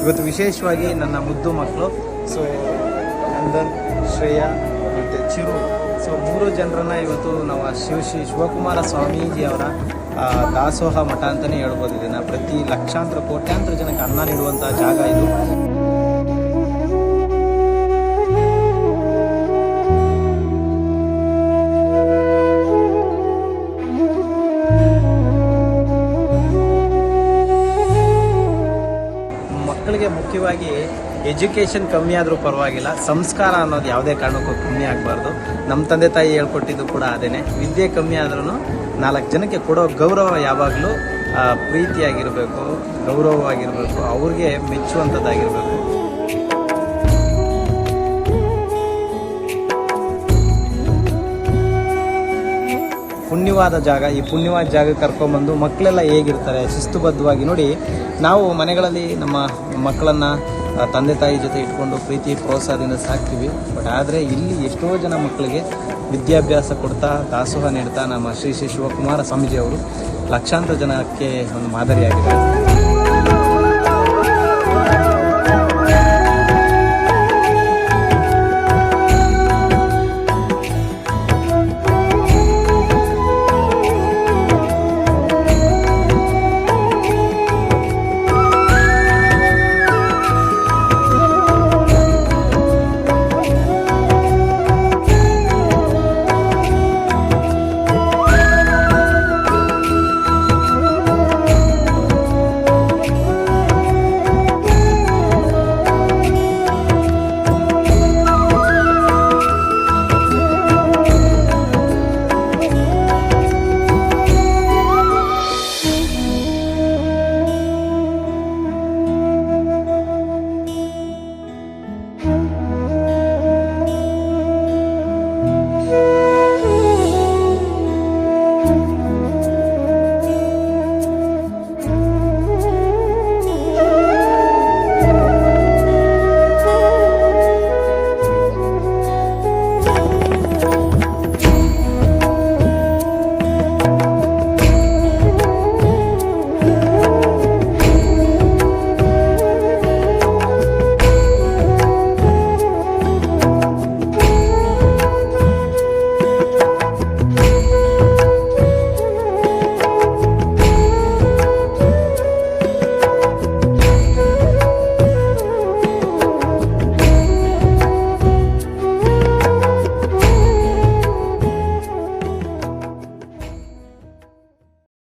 ಇವತ್ತು ವಿಶೇಷವಾಗಿ ನನ್ನ ಮುದ್ದು ಮಕ್ಕಳು ಸೊ ನಂದನ್, ಶ್ರೇಯಾ ಮತ್ತು ಚಿರು, ಸೊ 3 ಜನರನ್ನು ಇವತ್ತು ನಾವು ಶ್ರೀ ಶಿವಕುಮಾರ ಸ್ವಾಮೀಜಿ ಅವರ ದಾಸೋಹ ಮಠ ಅಂತಲೇ ಹೇಳ್ಬೋದು. ಇದನ್ನು ಪ್ರತಿ ಲಕ್ಷಾಂತರ ಕೋಟ್ಯಾಂತರ ಜನಕ್ಕೆ ಅನ್ನ ನೀಡುವಂಥ ಜಾಗ ಇದು. ಮಕ್ಕಳಿಗೆ ಮುಖ್ಯವಾಗಿ ಎಜುಕೇಷನ್ ಕಮ್ಮಿ ಆದರೂ ಪರವಾಗಿಲ್ಲ, ಸಂಸ್ಕಾರ ಅನ್ನೋದು ಯಾವುದೇ ಕಾರಣಕ್ಕೂ ಕಮ್ಮಿ ಆಗಬಾರ್ದು. ನಮ್ಮ ತಂದೆ ತಾಯಿ ಹೇಳ್ಕೊಟ್ಟಿದ್ದು ಕೂಡ ಅದೇನೆ. ವಿದ್ಯೆ ಕಮ್ಮಿ ಆದ್ರೂ 4 ಜನಕ್ಕೆ ಕೊಡೋ ಗೌರವ ಯಾವಾಗಲೂ ಪ್ರೀತಿಯಾಗಿರಬೇಕು, ಗೌರವವಾಗಿರಬೇಕು, ಅವ್ರಿಗೆ ಮೆಚ್ಚುವಂಥದ್ದಾಗಿರಬೇಕು. ಪುಣ್ಯವಾದ ಜಾಗ. ಈ ಪುಣ್ಯವಾದ ಜಾಗ ಕರ್ಕೊಂಬಂದು ಮಕ್ಕಳೆಲ್ಲ ಹೇಗಿರ್ತಾರೆ ಶಿಸ್ತುಬದ್ಧವಾಗಿ. ನೋಡಿ, ನಾವು ಮನೆಗಳಲ್ಲಿ ನಮ್ಮ ಮಕ್ಕಳನ್ನು ತಂದೆ ತಾಯಿ ಜೊತೆ ಇಟ್ಕೊಂಡು ಪ್ರೀತಿ ಪ್ರೋತ್ಸಾಹದಿಂದ ಸಾಕ್ತೀವಿ. ಬಟ್ ಆದರೆ ಇಲ್ಲಿ ಎಷ್ಟೋ ಜನ ಮಕ್ಕಳಿಗೆ ವಿದ್ಯಾಭ್ಯಾಸ ಕೊಡ್ತಾ ದಾಸೋಹ ನೀಡ್ತಾ ನಮ್ಮ ಶ್ರೀ ಶಿವಕುಮಾರ ಸ್ವಾಮೀಜಿ ಅವರು ಲಕ್ಷಾಂತರ ಜನಕ್ಕೆ ಒಂದು ಮಾದರಿಯಾಗಿದ್ದಾರೆ.